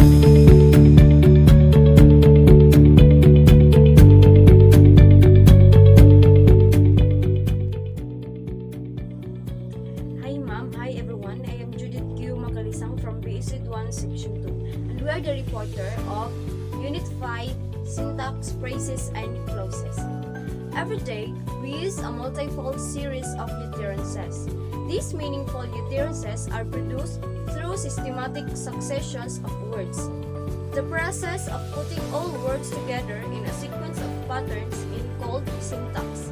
Hi ma'am, hi everyone. I am Judith Q. Makalisang from BSED 1 Section 2 and we are the reporter of Unit 5 Syntax, Phrases, and Clauses. Every day, we use a multifold series of utterances. These meaningful utterances are produced through systematic successions of words. The process of putting all words together in a sequence of patterns is called syntax.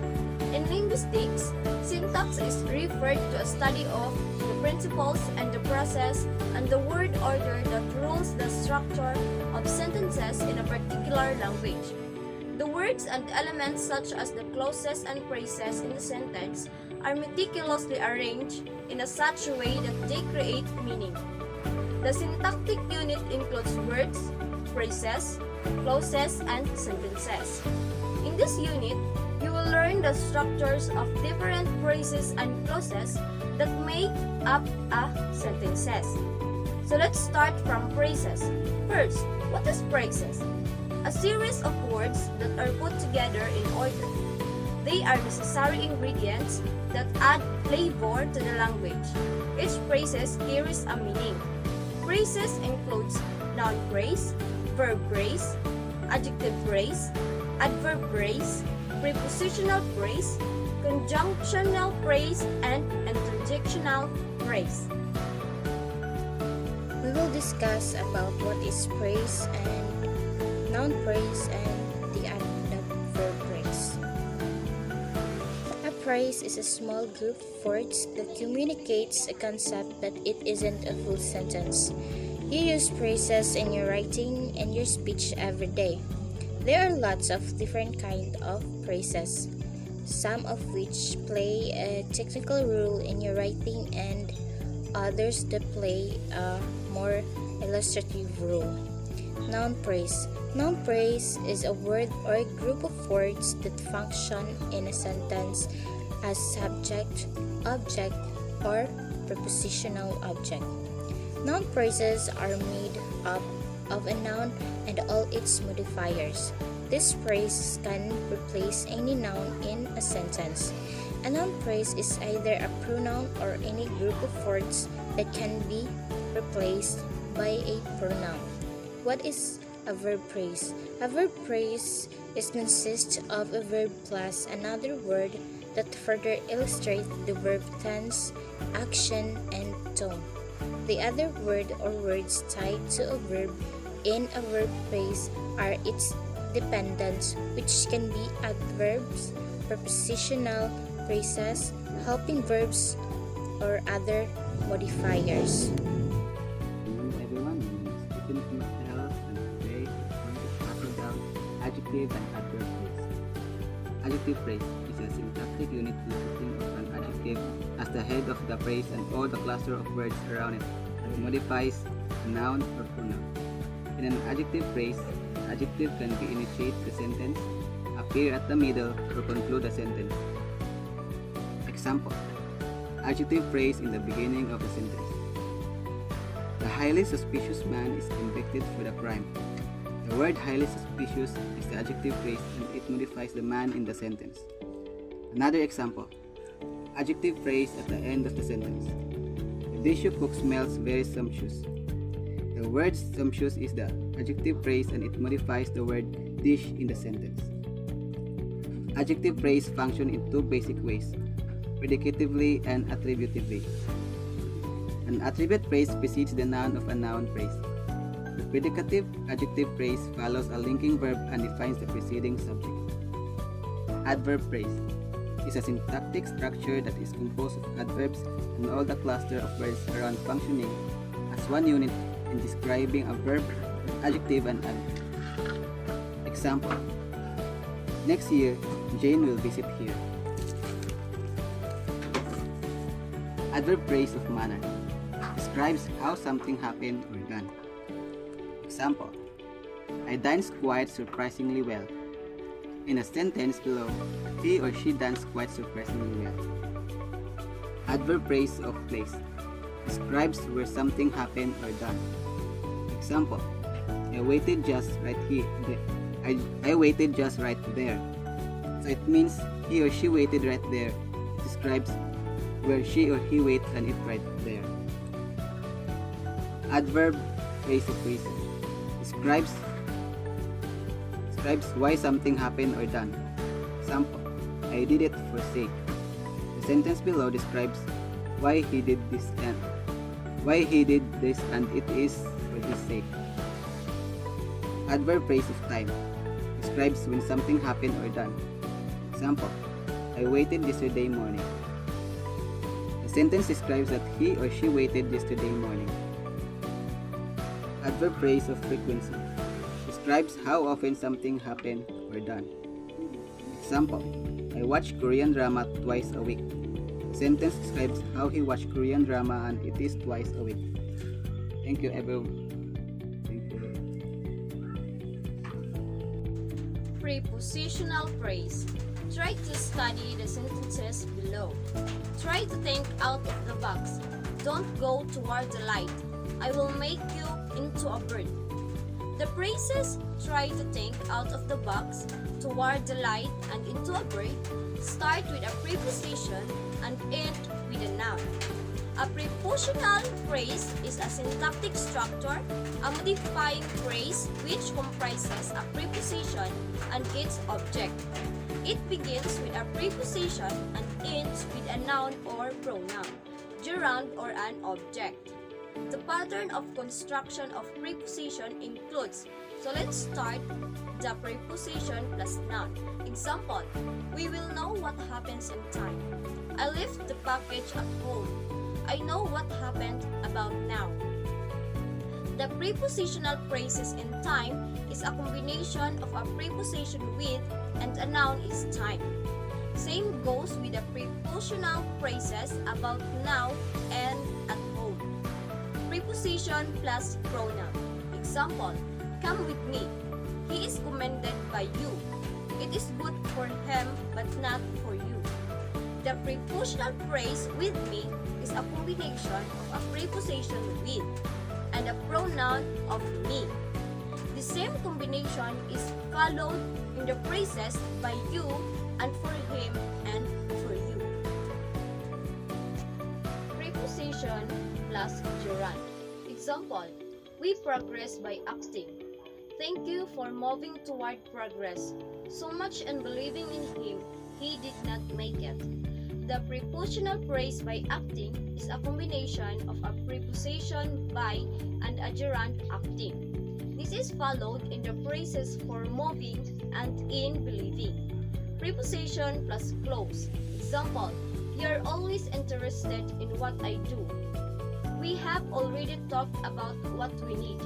In linguistics, syntax is referred to a study of the principles and the process and the word order that rules the structure of sentences in a particular language. The words and elements such as the clauses and phrases in the sentence are meticulously arranged in such a way that they create meaning. The syntactic unit includes words, phrases, clauses, and sentences. In this unit, you will learn the structures of different phrases and clauses that make up a sentences. So let's start from phrases. First, what is phrases? A series of words that are put together in order. They are necessary ingredients that add flavor to the language. Each phrases carries a meaning. Phrases includes noun phrase, verb phrase, adjective phrase, adverb phrase, prepositional phrase, conjunctional phrase, and interjectional phrase. We will discuss about what is phrase and noun phrase and the adverb phrase. A phrase is a small group of words that communicates a concept but it isn't a full sentence. You use phrases in your writing and your speech every day. There are lots of different kinds of phrases, some of which play a technical role in your writing and others that play a more illustrative role. Noun phrase. Noun phrase is a word or a group of words that function in a sentence as subject, object, or prepositional object. Noun phrases are made up of a noun and all its modifiers. This phrase can replace any noun in a sentence. A noun phrase is either a pronoun or any group of words that can be replaced by a pronoun. What is a verb phrase? A verb phrase consists of a verb plus another word that further illustrate the verb tense, action, and tone. The other word or words tied to a verb in a verb phrase are its dependents, which can be adverbs, prepositional phrases, helping verbs, or other modifiers. Hello everyone, my name is Stephen Pimentel, and today I'm going to tackle down adjective and adverb phrase. Adjective phrase is a syntactic unit consisting of an adjective as the head of the phrase and all the cluster of words around it that modifies a noun or pronoun. In an adjective phrase, the adjective can be initiate the sentence, appear at the middle, or conclude a sentence. Example: adjective phrase in the beginning of the sentence. The highly suspicious man is convicted for the crime. The word highly suspicious is the adjective phrase and it modifies the man in the sentence. Another example: adjective phrase at the end of the sentence. The dish you cook smells very sumptuous. The word sumptuous is the adjective phrase and it modifies the word dish in the sentence. Adjective phrase function in two basic ways: predicatively and attributively. An attribute phrase precedes the noun of a noun phrase. The predicative adjective phrase follows a linking verb and defines the preceding subject. Adverb phrase is a syntactic structure that is composed of adverbs and all the cluster of words around functioning as one unit in describing a verb, adjective, and adverb. Example: next year, Jane will visit here. Adverb phrase of manner describes how something happened or done. Example: I danced quite surprisingly well. In a sentence below, he or she danced quite surprisingly well. Adverb phrase of place describes where something happened or done. Example: I waited just right here. I waited just right there. So it means he or she waited right there. It describes where she or he waited and it right there. Adverb phrasal reason describes why something happened or done. Example, I did it for sake. The sentence below describes why he did this and it is for his sake. Adverb phrase of time describes when something happened or done. Example, I waited yesterday morning. The sentence describes that he or she waited yesterday morning. Adverb phrase of frequency describes how often something happened or done. Example, I watch Korean drama twice a week. The sentence describes how he watched Korean drama and it is twice a week. Thank you everyone. Thank you. Prepositional phrase. Try to study the sentences below. Try to think out of the box. Don't go toward the light. I will make you into a bird. The phrases try to think out of the box, toward the light, and into a bird start with a preposition and end with a noun. A prepositional phrase is a syntactic structure, a modifying phrase which comprises a preposition and its object. It begins with a preposition and ends with a noun or pronoun, gerund or an object. The pattern of construction of preposition includes, so let's start the preposition plus noun. Example, we will know what happens in time. I left the package at home. I know what happened about now. The prepositional phrases in time is a combination of a preposition with and a noun is time. Same goes with the prepositional phrases about now and at home. Preposition plus pronoun. Example, come with me. He is commended by you. It is good for him but not for you. The prepositional phrase with me is a combination of a preposition with and a pronoun of me. The same combination is followed in the phrases by you and for him and for you. Preposition plus gerund. Example, we progress by acting. Thank you for moving toward progress. So much in believing in him, he did not make it. The prepositional phrase by acting is a combination of a preposition by and a gerund acting. This is followed in the phrases for moving and in believing. Preposition plus clause. Example, you are always interested in what I do. We have already talked about what we need.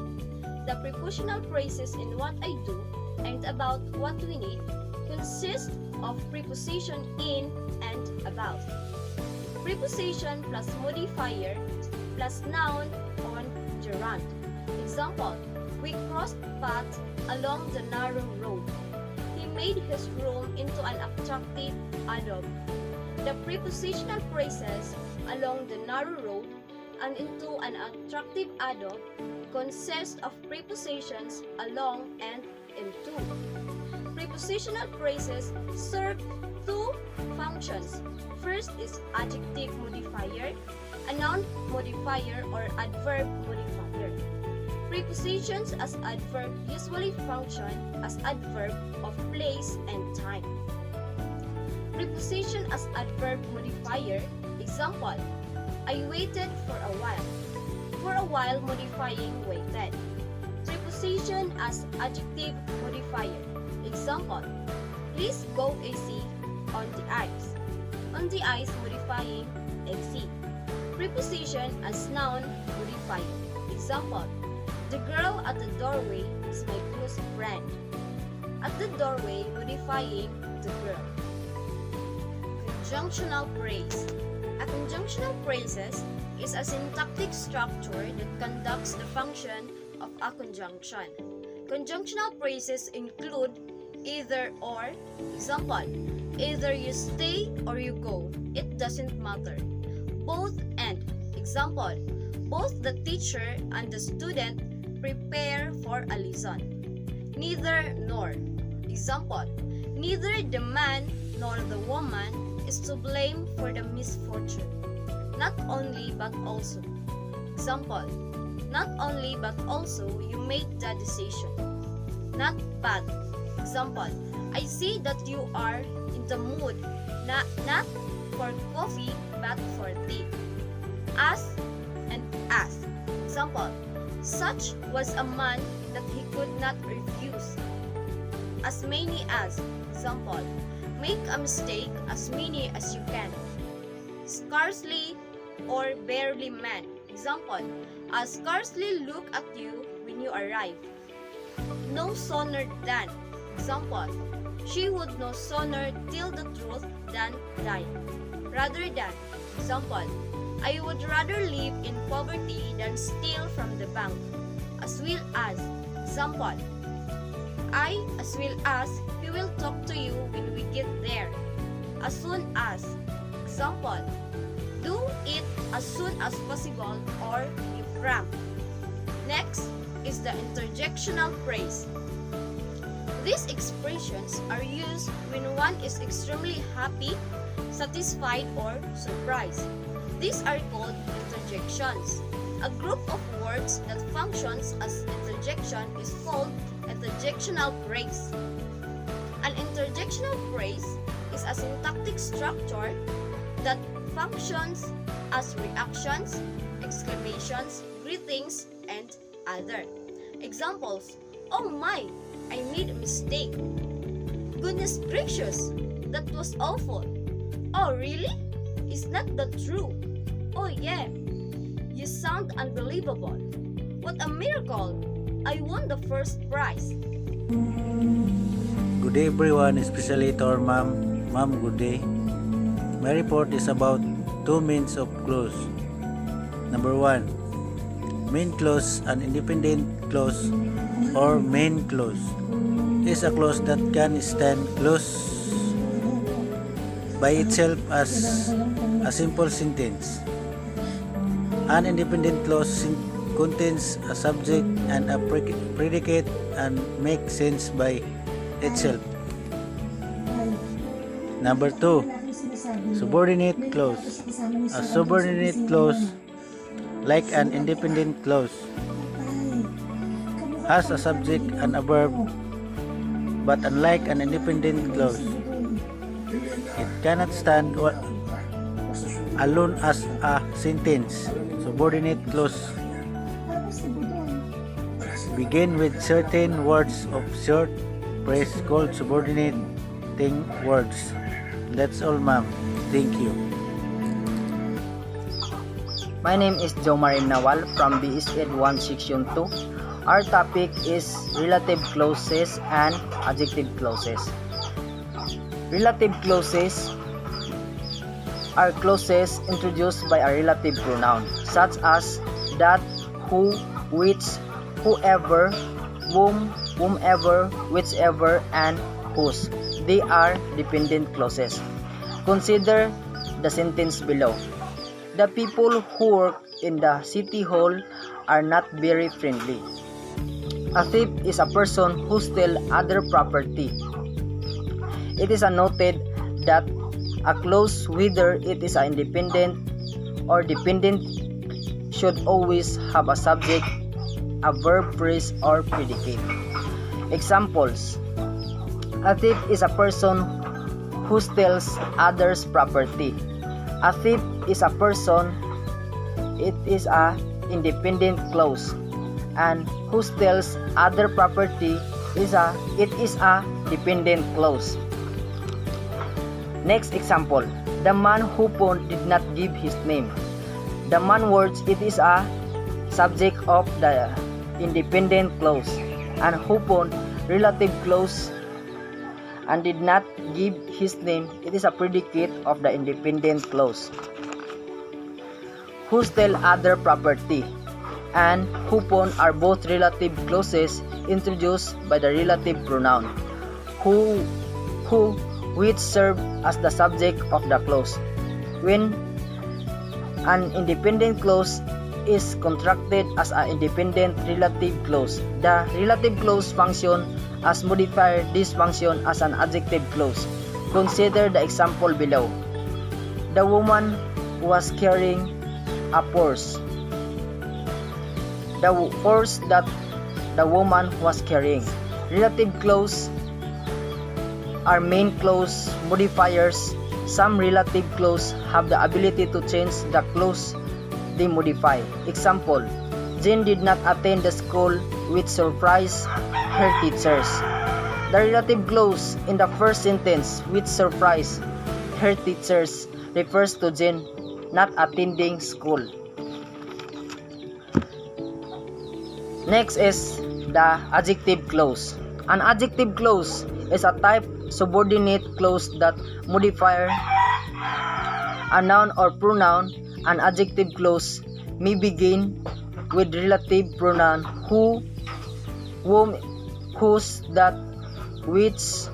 The prepositional phrases in what I do and about what we need consist of preposition in and about. Preposition plus modifier plus noun on gerund. Example, we crossed paths along the narrow road. He made his room into an attractive adobe. The prepositional phrases along the narrow road and into an attractive adobe consist of prepositions along and into. Prepositional phrases serve two functions. First is adjective modifier, a noun modifier or adverb modifier. Prepositions as adverb usually function as adverb of place and time. Preposition as adverb modifier. Example, I waited for a while. For a while modifying waited. Preposition as adjective modifier. Example, please go easy on the ice. On the ice modifying easy. Preposition as noun modifier. Example, the girl at the doorway is my close friend. At the doorway modifying the girl. Conjunctional phrase. A conjunctional phrases is a syntactic structure that conducts the function of a conjunction. Conjunctional phrases include either or. Example, either you stay or you go. It doesn't matter. Both and. Example, both the teacher and the student prepare for for a reason. Neither nor. Example, neither the man nor the woman is to blame for the misfortune. Not only but also. Example, not only but also you made the decision. Not but. Example, I see that you are in the mood, not for coffee but for tea. As and as. Example, such was a man that he could not refuse. As many as. Example, make a mistake as many as you can. Scarcely or barely man. Example, I scarcely look at you when you arrive. No sooner than. Example, she would no sooner tell the truth than die. Rather than. Example, I would rather live in poverty than steal from the bank. As well as. Example, I, as well as, we will talk to you when we get there. As soon as. Example, do it as soon as possible or be frank. Next is the interjectional phrase. These expressions are used when one is extremely happy, satisfied, or surprised. These are called interjections. A group of words that functions as interjection is called interjectional phrase. An interjectional phrase is a syntactic structure that functions as reactions, exclamations, greetings, and other. Examples: oh my, I made a mistake. Goodness gracious, that was awful. Oh really? Is that the true? Oh yeah, you sound unbelievable. What a miracle! I won the first prize. Good day everyone, especially to our mom. Mom, good day. My report is about two means of clause. Number 1, main clause. An independent clause or main clause is a clause that can stand close by itself as a simple sentence. An independent clause contains a subject and a predicate and makes sense by itself. Number 2, subordinate clause. A subordinate clause, like an independent clause, has a subject and a verb, but unlike an independent clause, it cannot stand alone as a sentence. Subordinate clause begin with certain words of short phrase called subordinating words. That's all, ma'am. Thank you. My name is Jomarim Nawal from BS Ed 1 Section 2. Our topic is relative clauses and adjective clauses. Relative clauses are clauses introduced by a relative pronoun, such as that, who, which, whoever, whom, whomever, whichever, and whose. They are dependent clauses. Consider the sentence below. The people who work in the city hall are not very friendly. A thief is a person who steals other property. It is noted that a clause, whether it is independent or dependent, should always have a subject, a verb phrase, or predicate. Examples: a thief is a person who steals others' property. A thief is a person. It is a independent clause. And who steals other property is a dependent clause. Next example: the man who phoned did not give his name. The man words, it is a subject of the independent clause, and who phoned relative clause and did not give his name, it is a predicate of the independent clause. Who stole other property and who phone are both relative clauses introduced by the relative pronoun who, which serve as the subject of the clause. When an independent clause is contracted as an independent relative clause. The relative clause function as modifier this function as an adjective clause. Consider the example below. The woman was carrying a purse. The purse that the woman was carrying. Relative clause are main clause modifiers. Some relative clause have the ability to change the clause they modify. Example, Jane did not attend the school which surprised her teachers. The relative clause in the first sentence, which surprised her teachers, refers to Jane not attending school. Next is the adjective clause. An adjective clause is a type subordinate clause that modifies a noun or pronoun. An adjective clause may begin with relative pronoun who, whom, whose, that, which,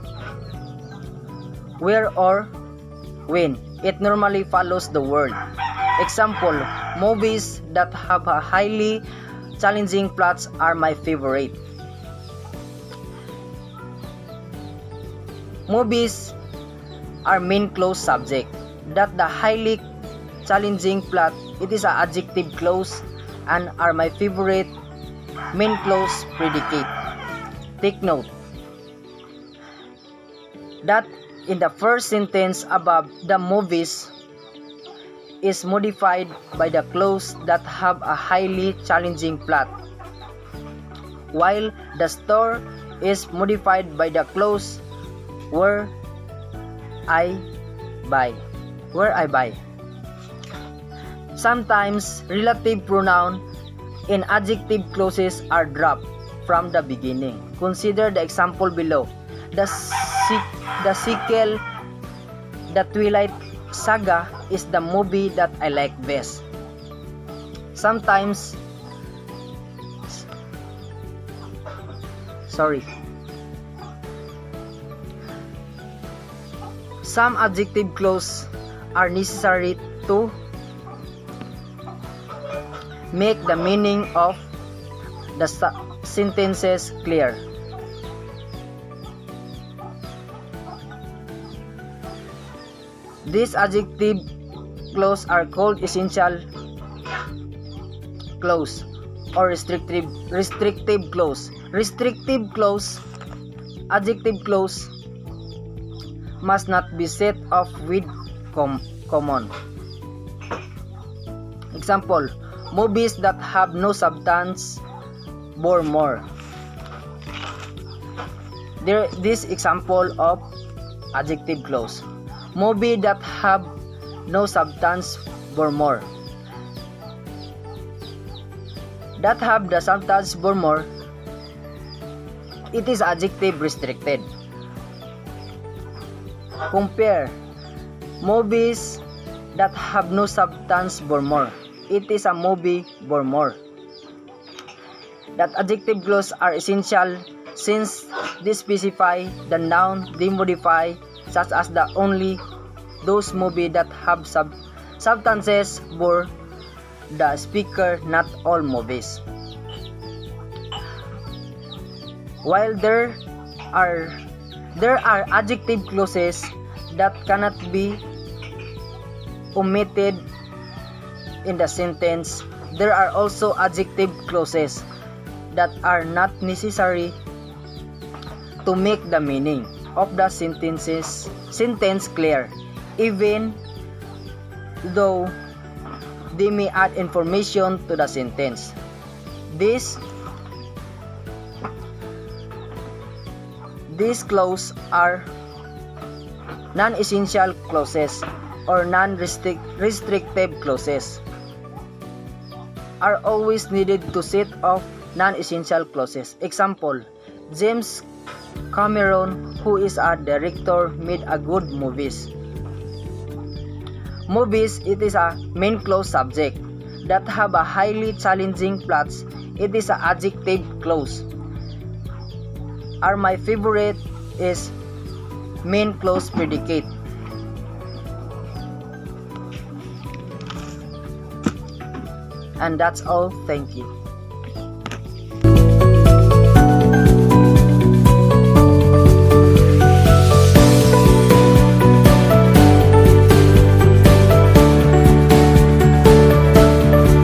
where, or when. It normally follows the word. Example, movies that have a highly challenging plots are my favorite. Movies are main clause subject. That the highly challenging plot, it is an adjective clause, and are my favorite main clause predicate. Take note that in the first sentence above, the movies is modified by the clause that have a highly challenging plot, while the store is modified by the clause where I buy. Sometimes relative pronoun in adjective clauses are dropped from the beginning. Consider the example below. The sequel, The Twilight Saga, is the movie that I like best. Sometimes some adjective clauses are necessary to make the meaning of the sentences clear. These adjective clauses are called essential clause or restrictive clause. Restrictive clause, adjective clause must not be set off with common. Example, movies that have no substance bore more. This example of adjective clause. Movie that have no substance bore more. That have the substance bore more, it is adjective restricted. Compare movies that have no substance bore more. It is a movie bore more. That adjective clauses are essential since they specify the noun they modify, such as the only those movies that have substances bore the speaker, not all movies. While there are adjective clauses that cannot be omitted in the sentence, there are also adjective clauses that are not necessary to make the meaning of the sentence clear, even though they may add information to the sentence. These clauses are non-essential clauses or non-restrictive clauses. Are always needed to set off non-essential clauses. Example, James Cameron, who is a director, made a good movies. Movies, it is a main clause subject that have a highly challenging plots. It is an adjective clause. Are my favorite is main clause predicate. And that's all. Thank you.